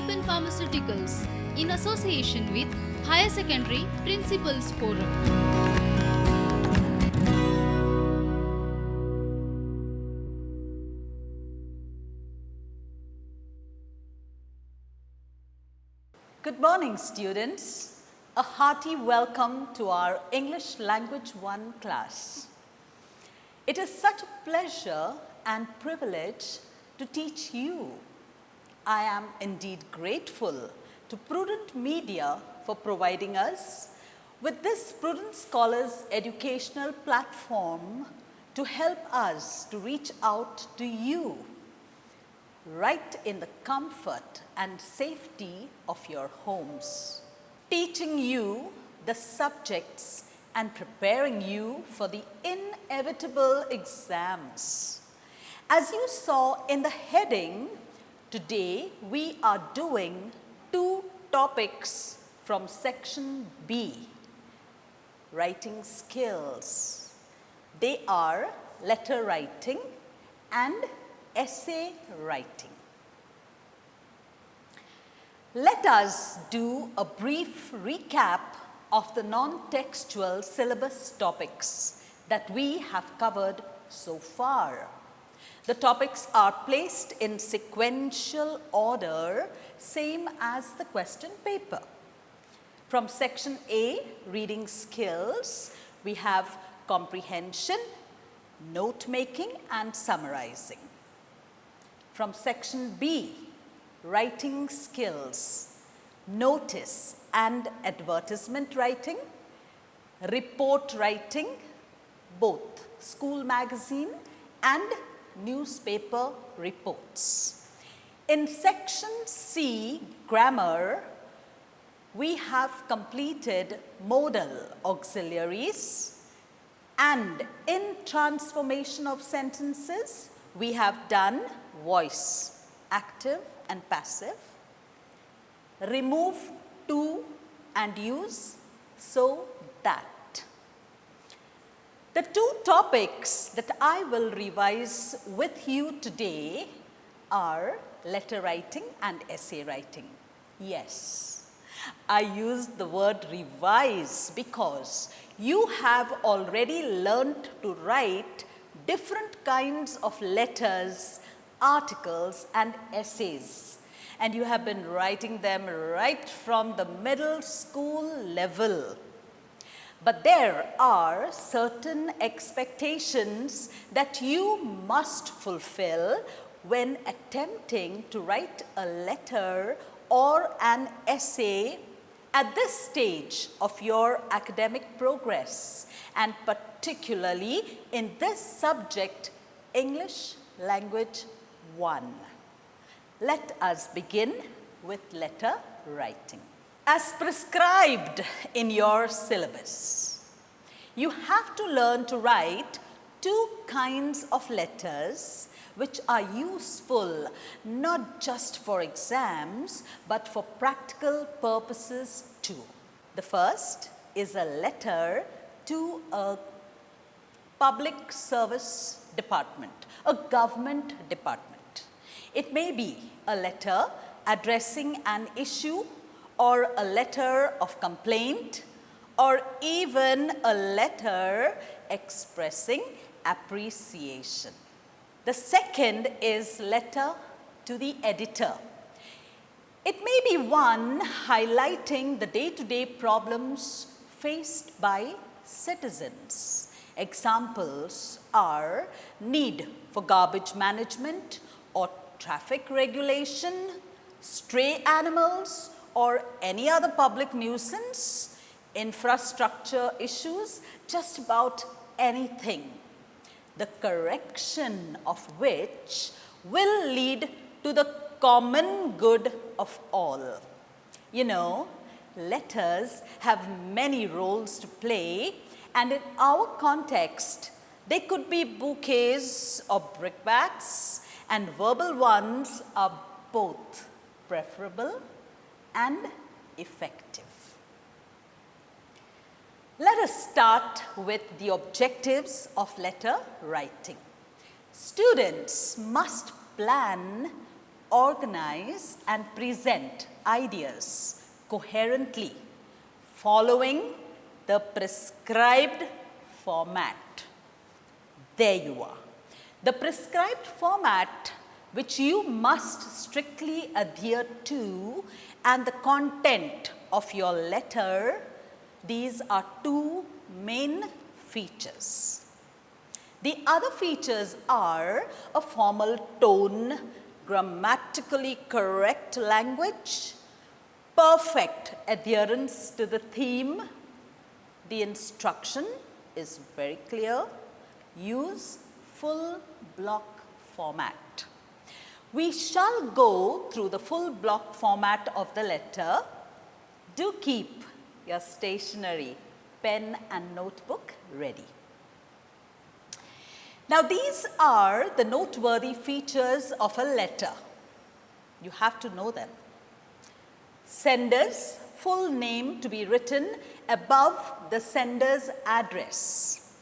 Help in Pharmaceuticals in association with Higher Secondary Principals Forum. Good morning, students. A hearty welcome to our English Language 1 class. It is such a pleasure and privilege to teach you. I am indeed grateful to Prudent Media for providing us with this Prudent Scholars educational platform to help us to reach out to you right in the comfort and safety of your homes, teaching you the subjects and preparing you for the inevitable exams. As you saw in the heading, today we are doing two topics from section B, writing skills. They are letter writing and essay writing. Let us do a brief recap of the non-textual syllabus topics that we have covered so far. The topics are placed in sequential order, same as the question paper. From section A, reading skills, we have comprehension, note-making and summarizing. From section B, writing skills, notice and advertisement writing, report writing, both school magazine and newspaper reports. In section C, grammar, we have completed modal auxiliaries, and in transformation of sentences, we have done voice, active and passive, remove to and use, so that. The two topics that I will revise with you today are letter writing and essay writing. Yes, I used the word revise because you have already learnt to write different kinds of letters, articles and essays, and you have been writing them right from the middle school level. But there are certain expectations that you must fulfill when attempting to write a letter or an essay at this stage of your academic progress, and particularly in this subject, English Language 1. Let us begin with letter writing. As prescribed in your syllabus, you have to learn to write two kinds of letters which are useful not just for exams but for practical purposes too. The first is a letter to a public service department, a government department. It may be a letter addressing an issue or a letter of complaint or even a letter expressing appreciation. The second is letter to the editor. It may be one highlighting the day-to-day problems faced by citizens. Examples are need for garbage management or traffic regulation, stray animals or any other public nuisance, infrastructure issues, just about anything, the correction of which will lead to the common good of all. You know, letters have many roles to play, and in our context, they could be bouquets or brickbats, and verbal ones are both preferable and effective. Let us start with the objectives of letter writing. Students must plan organize and present ideas coherently following the prescribed format. There you are. The prescribed format which you must strictly adhere to, and the content of your letter, these are two main features. The other features are a formal tone, grammatically correct language, perfect adherence to the theme. The instruction is very clear. Use full block format. We shall go through the full block format of the letter. Do keep your stationery, pen and notebook ready. Now these are the noteworthy features of a letter. You have to know them. Sender's full name to be written above the sender's address.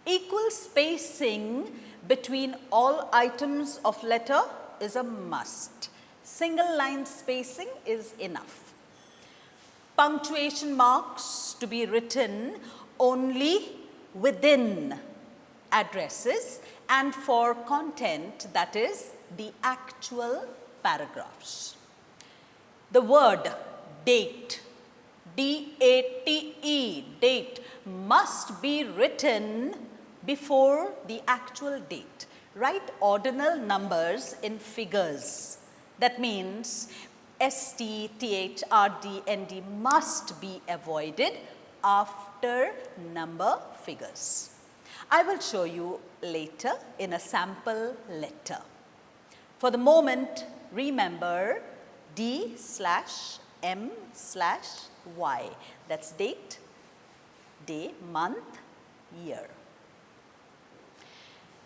Equal spacing between all items of letter is a must. Single line spacing is enough. Punctuation marks to be written only within addresses and for content, that is the actual paragraphs. The word date, D-A-T-E, date, must be written before the actual date. Write ordinal numbers in figures. That means ST, TH, RD, ND must be avoided after number figures. I will show you later in a sample letter. For the moment, remember D/M/Y. That's date, day, month, year.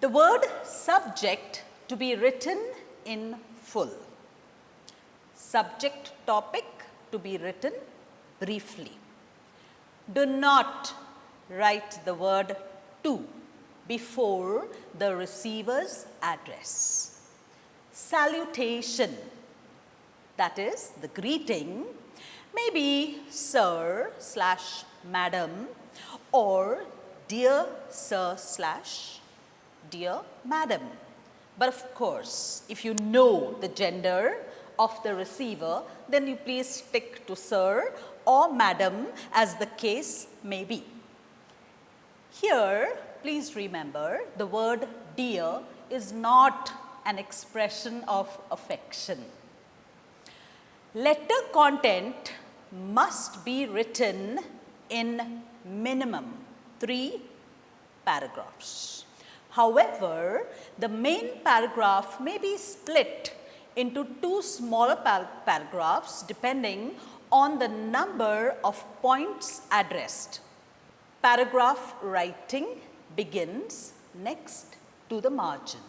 The word subject to be written in full. Subject topic to be written briefly. Do not write the word to before the receiver's address. Salutation, that is the greeting, may be sir/madam or dear sir/dear madam. But of course, if you know the gender of the receiver, then you please stick to sir or madam as the case may be. Here, please remember, the word dear is not an expression of affection. Letter content must be written in minimum 3 paragraphs. However, the main paragraph may be split into 2 smaller paragraphs depending on the number of points addressed. Paragraph writing begins next to the margin.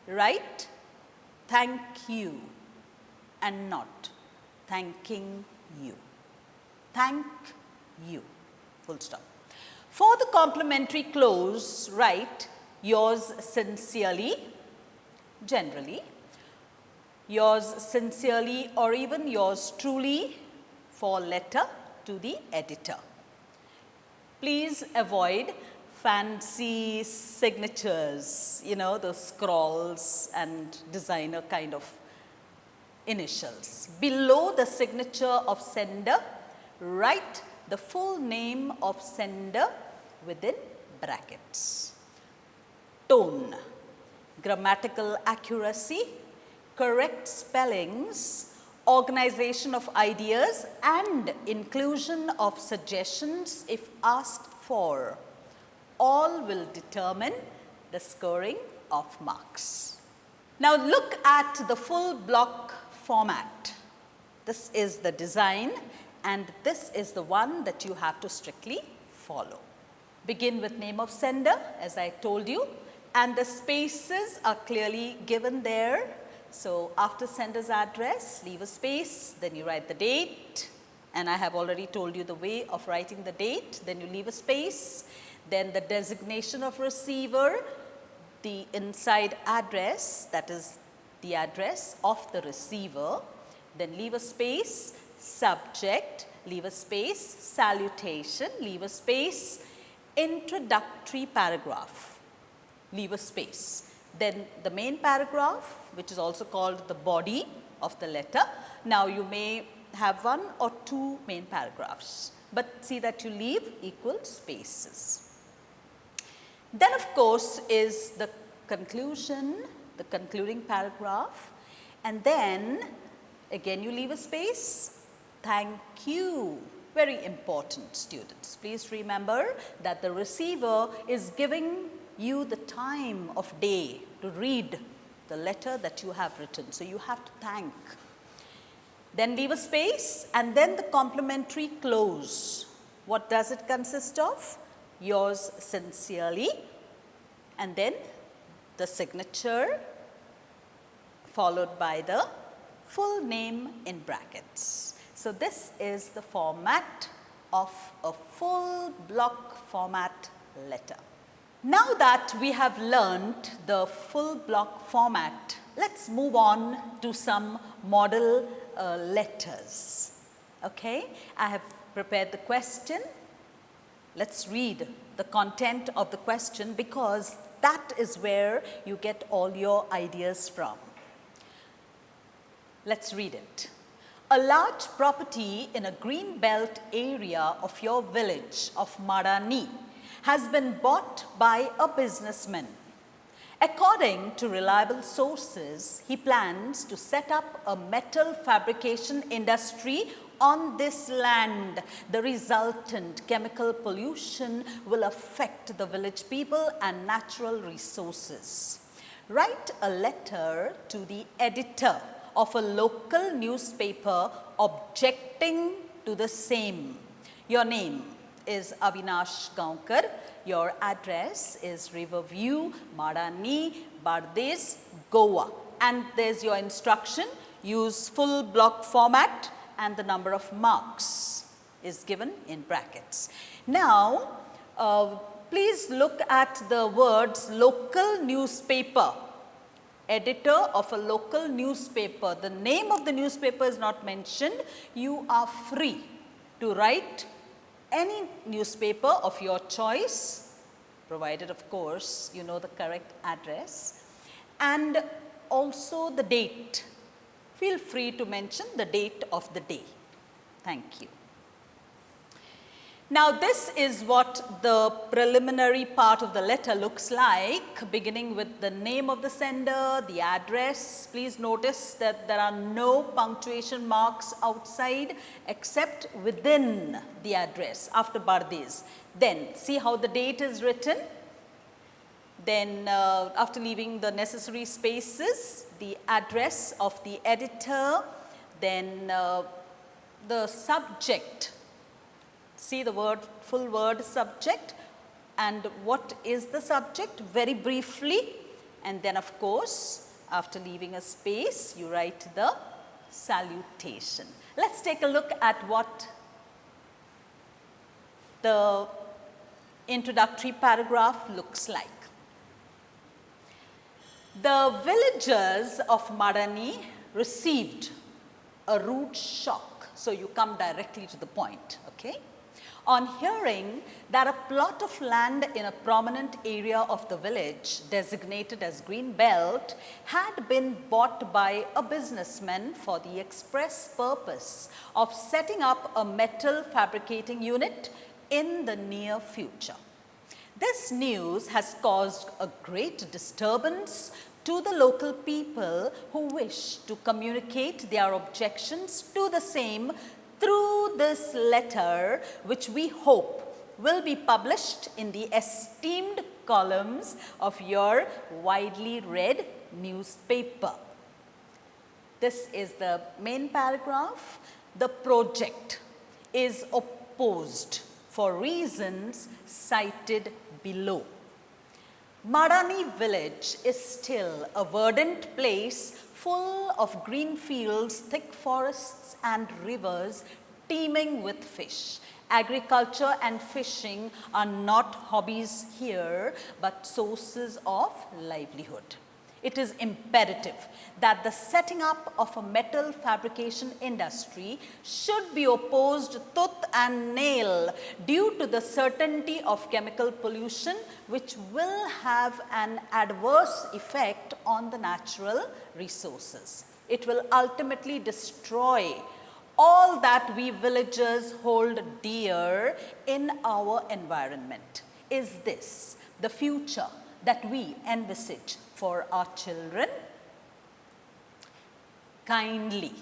Write thank you and not thanking you. Thank you, full stop. For the complimentary close, write yours sincerely, generally, yours sincerely or even yours truly for letter to the editor. Please avoid fancy signatures, you know, those scrawls and designer kind of initials. Below the signature of sender, write the full name of sender within brackets. Tone, grammatical accuracy, correct spellings, organization of ideas and inclusion of suggestions if asked for, all will determine the scoring of marks. Now look at the full block format. This is the design and this is the one that you have to strictly follow. Begin with name of sender, as I told you, and the spaces are clearly given there. So after sender's address, leave a space, then you write the date, and I have already told you the way of writing the date, then you leave a space, then the designation of receiver, the inside address, that is the address of the receiver, then leave a space, subject, leave a space, salutation, leave a space, introductory paragraph, leave a space. Then the main paragraph, which is also called the body of the letter. Now you may have one or two main paragraphs, but see that you leave equal spaces. Then of course is the conclusion, the concluding paragraph, and then again you leave a space. Thank you. Very important, students. Please remember that the receiver is giving you the time of day to read the letter that you have written. So you have to thank. Then leave a space and then the complimentary close. What does it consist of? Yours sincerely, and then the signature followed by the full name in brackets. So this is the format of a full block format letter. Now that we have learned the full block format, let's move on to some model letters. Okay, I have prepared the question. Let's read the content of the question because that is where you get all your ideas from. Let's read it. A large property in a green belt area of your village of Marani has been bought by a businessman. According to reliable sources, he plans to set up a metal fabrication industry on this land. The resultant chemical pollution will affect the village people and natural resources. Write a letter to the editor of a local newspaper objecting to the same. Your name is Avinash Gaonkar. Your address is Riverview, Marani, Bardes, Goa. And there's your instruction. Use full block format and the number of marks is given in brackets. Now, please look at the words local newspaper. Editor of a local newspaper. The name of the newspaper is not mentioned. You are free to write any newspaper of your choice, provided of course you know the correct address, and also the date. Feel free to mention the date of the day. Thank you. Now this is what the preliminary part of the letter looks like, beginning with the name of the sender, the address. Please notice that there are no punctuation marks outside except within the address after Bardes. Then see how the date is written. Then after leaving the necessary spaces, the address of the editor, then the subject. See the word, full word subject, and what is the subject very briefly, and then of course after leaving a space you write the salutation. Let's take a look at what the introductory paragraph looks like. The villagers of Marani received a rude shock. So you come directly to the point, okay? On hearing that a plot of land in a prominent area of the village, designated as Green Belt, had been bought by a businessman for the express purpose of setting up a metal fabricating unit in the near future. This news has caused a great disturbance to the local people who wish to communicate their objections to the same through this letter, which we hope will be published in the esteemed columns of your widely read newspaper. This is the main paragraph. The project is opposed for reasons cited below. Marani village is still a verdant place full of green fields, thick forests and rivers teeming with fish. Agriculture and fishing are not hobbies here, but sources of livelihood. it is imperative that the setting up of a metal fabrication industry should be opposed tooth and nail due to the certainty of chemical pollution, which will have an adverse effect on the natural resources. It will ultimately destroy all that we villagers hold dear in our environment. Is this the future that we envisage for our children? Kindly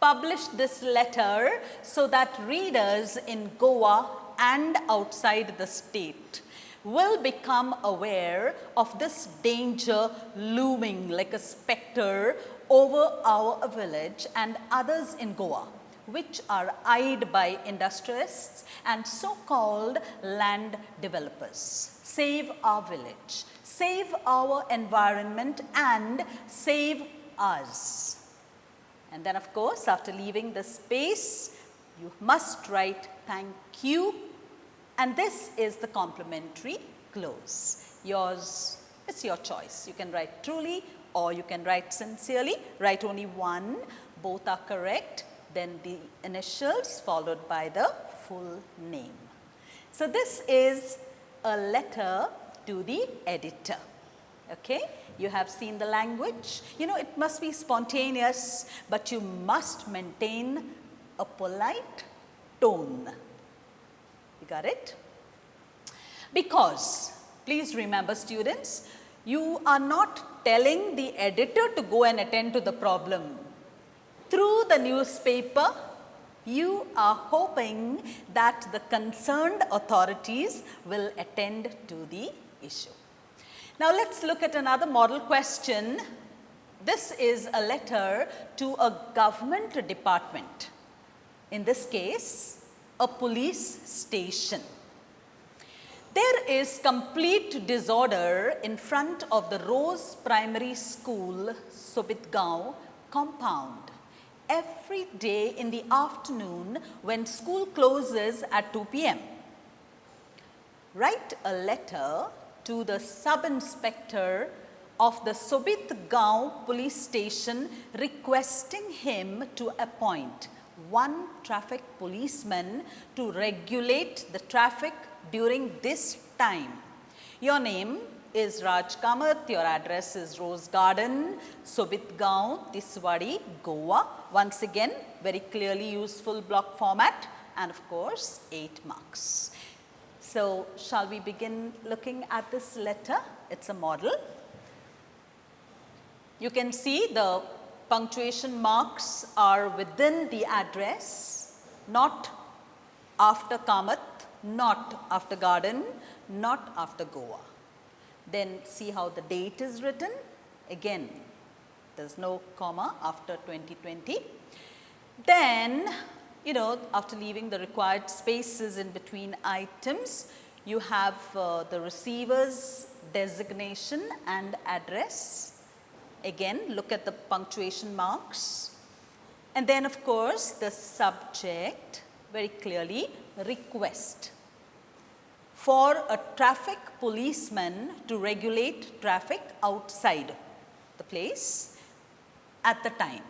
publish this letter so that readers in Goa and outside the state will become aware of this danger looming like a specter over our village and others in Goa, which are eyed by industrialists and so-called land developers. Save our village, save our environment, and save us. And then, of course, after leaving the space, you must write thank you. And this is the complimentary close. Yours, it's your choice. You can write truly or you can write sincerely. Write only one. Both are correct. Then the initials followed by the full name. So this is a letter to the editor. Okay? You have seen the language. You know, it must be spontaneous, but you must maintain a polite tone. You got it? Because, please remember students, you are not telling the editor to go and attend to the problem. Through the newspaper, you are hoping that the concerned authorities will attend to the issue. Now let's look at another model question. This is a letter to a government department. In this case, a police station. There is complete disorder in front of the Rose Primary School, Sobitgaon compound. Every day in the afternoon when school closes at 2 p.m. Write a letter to the sub-inspector of the Sobitgaon police station requesting him to appoint one traffic policeman to regulate the traffic during this time. Your name is Raj Kamath, your address is Rose Garden, Sobitgaon, Tiswadi, Goa. Once again, very clearly useful block format and of course 8 marks. So, shall we begin looking at this letter? It's a model. You can see the punctuation marks are within the address, not after Kamath, not after Garden, not after Goa. Then see how the date is written. Again, there's no comma after 2020. Then, you know, after leaving the required spaces in between items, you have the receiver's designation and address. Again, look at the punctuation marks. And then, of course, the subject, very clearly, request for a traffic policeman to regulate traffic outside the place at the time.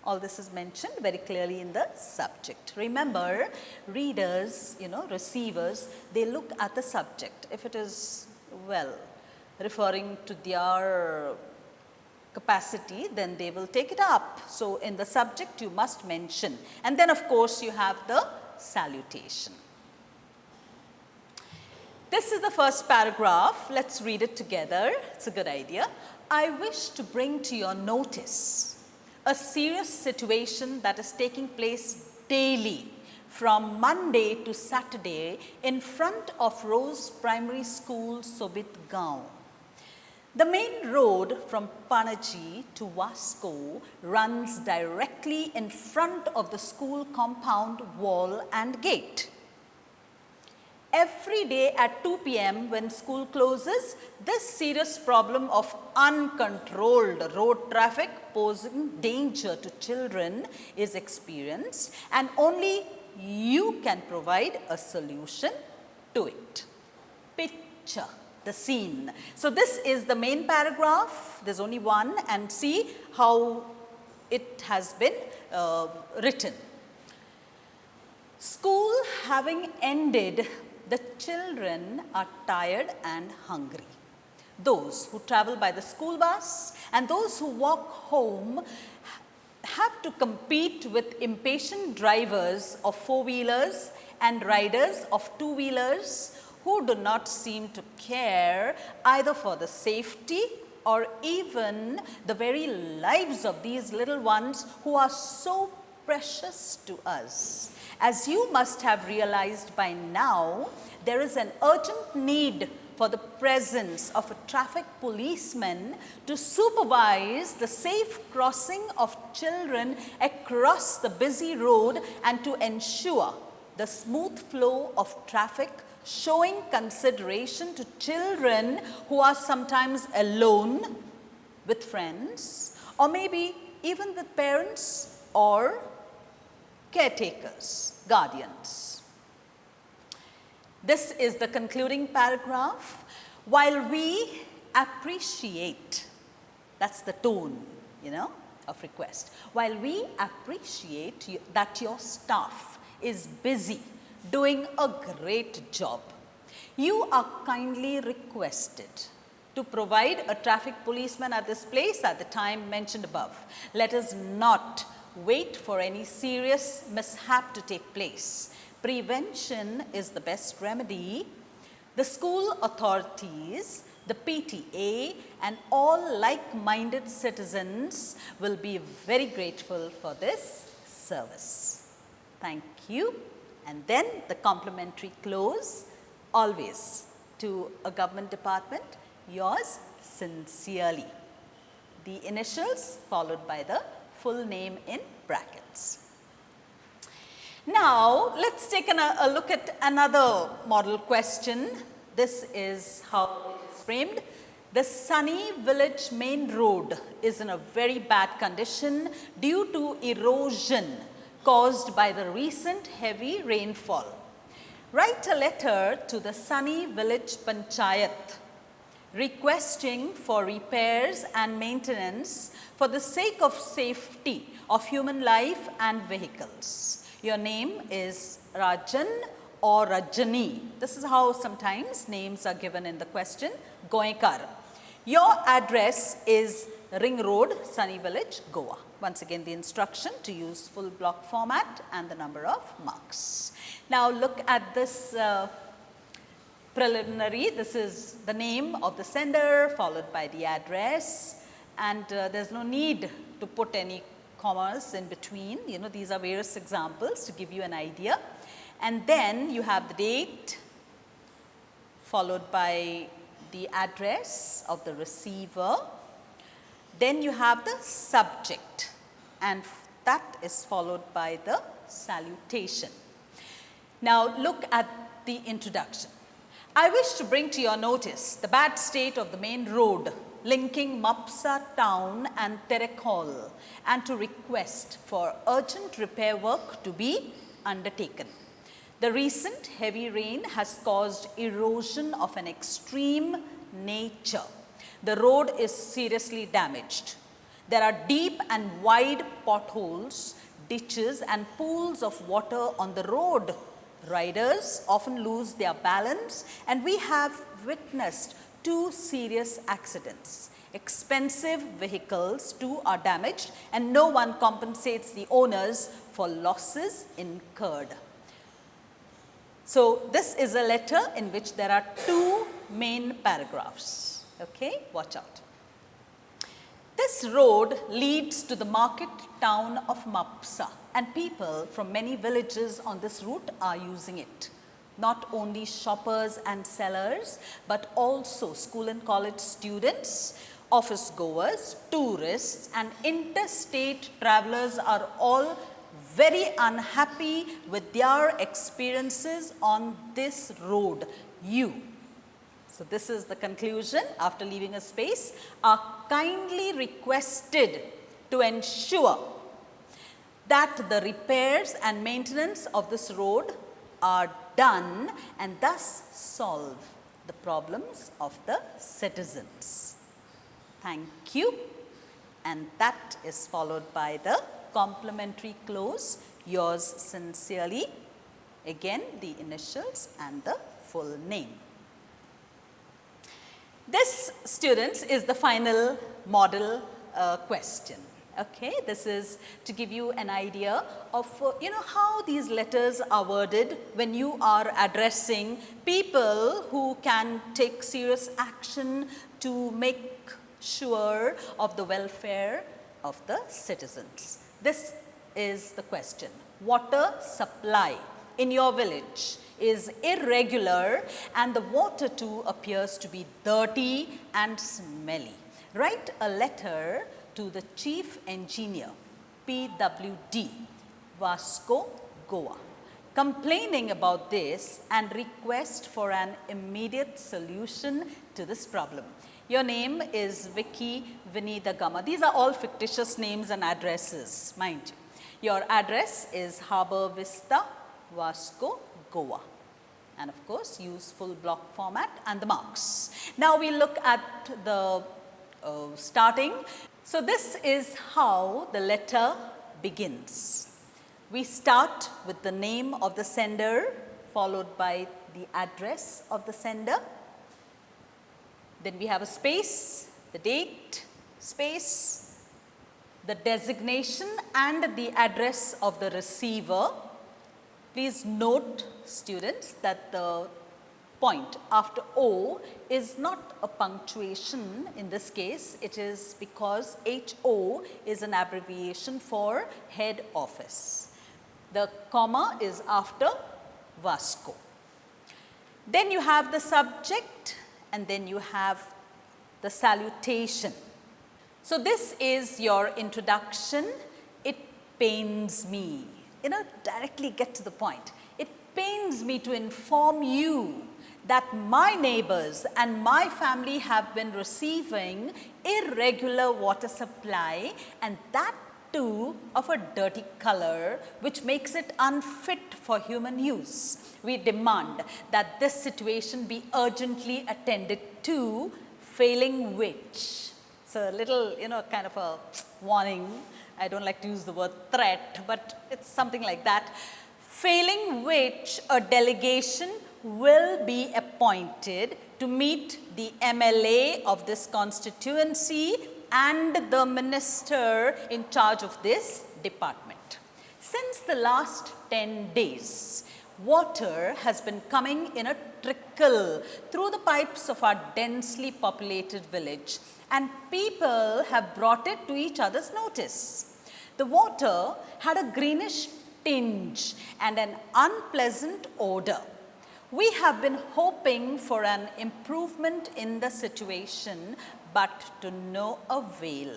All this is mentioned very clearly in the subject. Remember, readers, you know, receivers, they look at the subject. If it is, well, referring to their capacity, then they will take it up. So, in the subject, you must mention. And then, of course, you have the salutation. This is the first paragraph. Let's read it together. It's a good idea. I wish to bring to your notice a serious situation that is taking place daily from Monday to Saturday in front of Rose Primary School, Sobitgaon. The main road from Panaji to Vasco runs directly in front of the school compound wall and gate. Every day at 2 p.m. when school closes, this serious problem of uncontrolled road traffic posing danger to children is experienced, and only you can provide a solution to it. Picture the scene. So this is the main paragraph, there's only one, and see how it has been written. School having ended, the children are tired and hungry. Those who travel by the school bus and those who walk home have to compete with impatient drivers of four-wheelers and riders of two-wheelers who do not seem to care either for the safety or even the very lives of these little ones who are so precious to us. As you must have realized by now, there is an urgent need for the presence of a traffic policeman to supervise the safe crossing of children across the busy road and to ensure the smooth flow of traffic, showing consideration to children who are sometimes alone with friends or maybe even with parents or caretakers, guardians. This is the concluding paragraph. While we appreciate, that's the tone, of request. While we appreciate that your staff is busy doing a great job, you are kindly requested to provide a traffic policeman at this place at the time mentioned above. Let us not wait for any serious mishap to take place. Prevention is the best remedy. The school authorities, the PTA, and all like-minded citizens will be very grateful for this service. Thank you. And then the complimentary close, always to a government department, yours sincerely. The initials followed by the full name in brackets. Now, let's take a look at another model question. This is how it is framed. The Sunny Village main road is in a very bad condition due to erosion caused by the recent heavy rainfall. Write a letter to the Sunny Village Panchayat requesting for repairs and maintenance for the sake of safety of human life and vehicles. Your name is Rajan or Rajani. This is how sometimes names are given in the question, Goenkar. Your address is Ring Road, Sunny Village, Goa. Once again, the instruction to use full block format and the number of marks. Now look at this preliminary. This is the name of the sender followed by the address, and there's no need to put any commas in between. These are various examples to give you an idea. And then you have the date followed by the address of the receiver. Then you have the subject, and that is followed by the salutation. Now look at the introduction. I wish to bring to your notice the bad state of the main road linking Mapsa town and Terekhol, and to request for urgent repair work to be undertaken. The recent heavy rain has caused erosion of an extreme nature. The road is seriously damaged. There are deep and wide potholes, ditches and pools of water on the road. Riders often lose their balance, and we have witnessed 2 serious accidents. Expensive vehicles too are damaged, and no one compensates the owners for losses incurred. So this is a letter in which there are 2 main paragraphs. Okay, watch out. This road leads to the market town of Mapsa, and people from many villages on this route are using it. Not only shoppers and sellers, but also school and college students, office goers, tourists, and interstate travelers are all very unhappy with their experiences on this road. So this is the conclusion. After leaving a space, are kindly requested to ensure that the repairs and maintenance of this road are done and thus solve the problems of the citizens. Thank you. And that is followed by the complimentary close, yours sincerely, again the initials and the full name. This, students, is the final model question. Okay, this is to give you an idea of how these letters are worded when you are addressing people who can take serious action to make sure of the welfare of the citizens. This is the question. Water supply in your village is irregular and the water too appears to be dirty and smelly. Write a letter to the Chief Engineer, PWD, Vasco, Goa, complaining about this and request for an immediate solution to this problem. Your name is Vicky Vinita Gama. These are all fictitious names and addresses, mind you. Your address is Harbour Vista, Vasco, Goa. And of course, use full block format and the marks. Now we look at the starting. So this is how the letter begins. We start with the name of the sender, followed by the address of the sender. Then we have a space, the date, space, the designation and the address of the receiver. Please note, students, that the point after O is not a punctuation in this case. It is because HO is an abbreviation for head office. The comma is after Vasco. Then you have the subject and then you have the salutation. So this is your introduction. It pains me. Directly get to the point. It pains me to inform you that my neighbors and my family have been receiving irregular water supply, and that too of a dirty color, which makes it unfit for human use. We demand that this situation be urgently attended to, failing which. So a little, kind of a warning. I don't like to use the word threat, but it's something like that. Failing which, a delegation will be appointed to meet the MLA of this constituency and the minister in charge of this department. Since the last 10 days, water has been coming in a trickle through the pipes of our densely populated village, and people have brought it to each other's notice. The water had a greenish tinge and an unpleasant odor. We have been hoping for an improvement in the situation, but to no avail.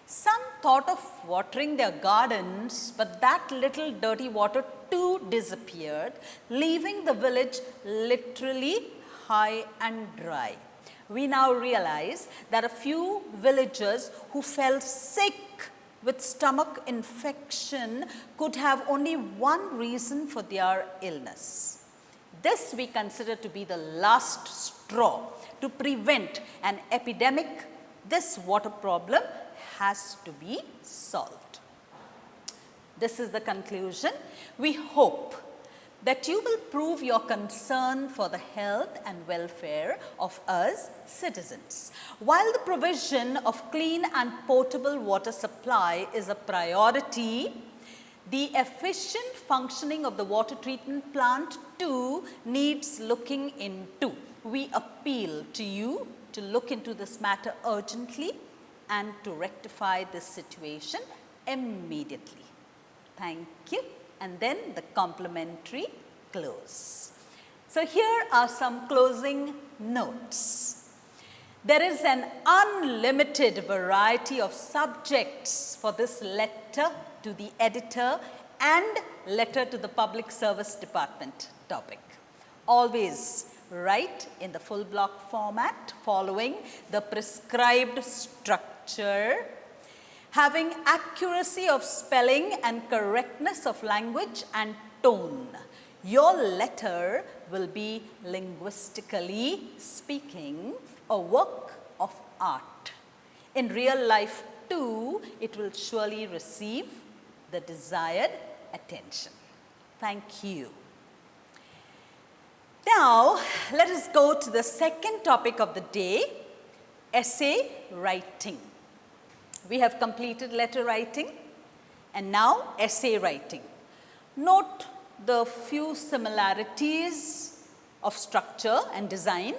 Some thought of watering their gardens, but that little dirty water too disappeared, leaving the village literally high and dry. We now realize that a few villagers who fell sick with stomach infection could have only one reason for their illness. This we consider to be the last straw. To prevent an epidemic, this water problem has to be solved. This is the conclusion. We hope that you will prove your concern for the health and welfare of us citizens. While the provision of clean and potable water supply is a priority, the efficient functioning of the water treatment plant too needs looking into. We appeal to you to look into this matter urgently and to rectify this situation immediately. Thank you. And then the complimentary close. So here are some closing notes. There is an unlimited variety of subjects for this letter to the editor and letter to the Public Service Department topic. Always write in the full block format following the prescribed structure, having accuracy of spelling and correctness of language and tone. Your letter will be, linguistically speaking, a work of art. In real life too, it will surely receive the desired attention. Thank you. Now, let us go to the second topic of the day, essay writing. We have completed letter writing and now essay writing. Note the few similarities of structure and design,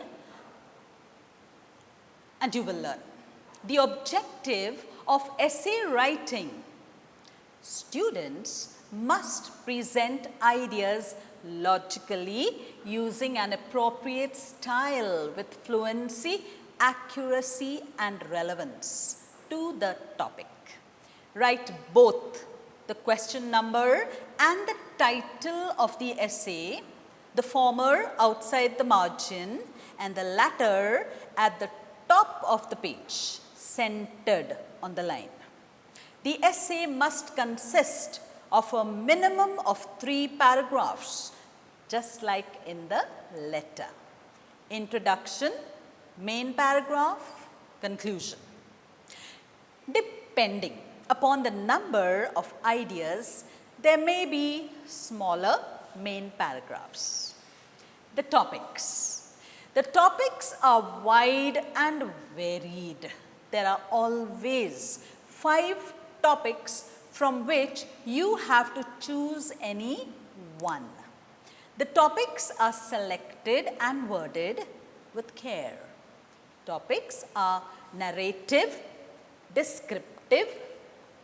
and you will learn. The objective of essay writing: students must present ideas logically using an appropriate style with fluency, accuracy, and relevance to the topic. Write both the question number and the title of the essay, the former outside the margin and the latter at the top of the page, centered on the line. The essay must consist of a minimum of 3 paragraphs, just like in the letter. Introduction, main paragraph, conclusion. Depending upon the number of ideas, there may be smaller main paragraphs. The topics. The topics are wide and varied. There are always 5 topics from which you have to choose any one. The topics are selected and worded with care. Topics are narrative, descriptive,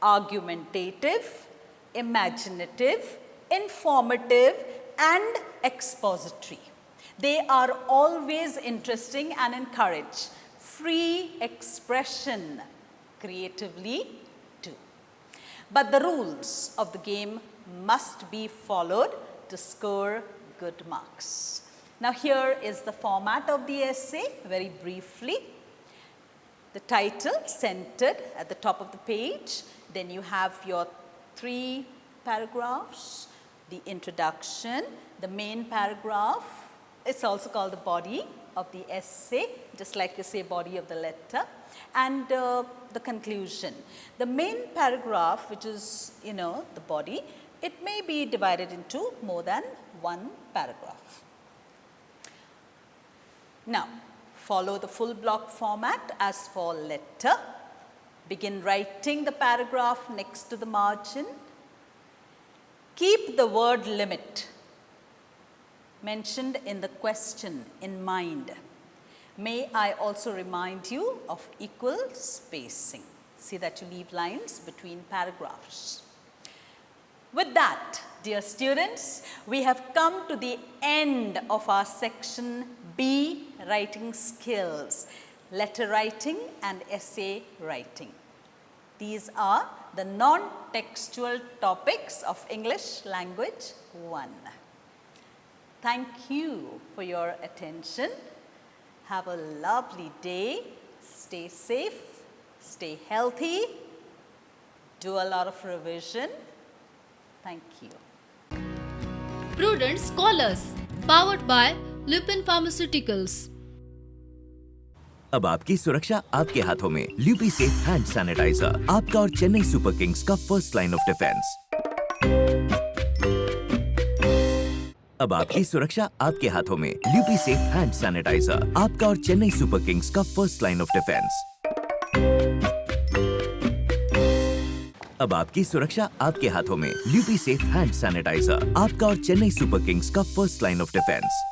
argumentative, imaginative, informative, and expository. They are always interesting and encourage free expression creatively too. But the rules of the game must be followed to score good marks. Now here is the format of the essay very briefly. The title centered at the top of the page. Then you have your 3 paragraphs, the introduction, the main paragraph. It's also called the body of the essay, just like you say body of the letter, and the conclusion. The main paragraph, which is, the body, it may be divided into more than 1 paragraph. Now, follow the full block format as for letter. Begin writing the paragraph next to the margin. Keep the word limit mentioned in the question in mind. May I also remind you of equal spacing. See that you leave lines between paragraphs. With that, dear students, we have come to the end of our section B, writing skills, letter writing and essay writing. These are the non-textual topics of English Language 1. Thank you for your attention. Have a lovely day. Stay safe, stay healthy, do a lot of revision. Thank you. Prudent Scholars, powered by Lupin Pharmaceuticals. अब आपकी सुरक्षा आपके हाथों में। ल्यूपी safe hand sanitiser, आपका और Chennai super Kings का first line of defence. अब आपकी सुरक्षा आपके हाथों में। ल्यूपी सेफ हैंड सैनिटाइजर, आपका और चेन्नई सुपर किंग्स का फर्स्ट लाइन ऑफ डिफेंस। अब आपकी सुरक्षा आपके हाथों में। ल्यूपी सेफ हैंड सैनिटाइजर, आपका और चेन्नई सुपर किंग्स का फर्स्ट लाइन ऑफ डिफेंस।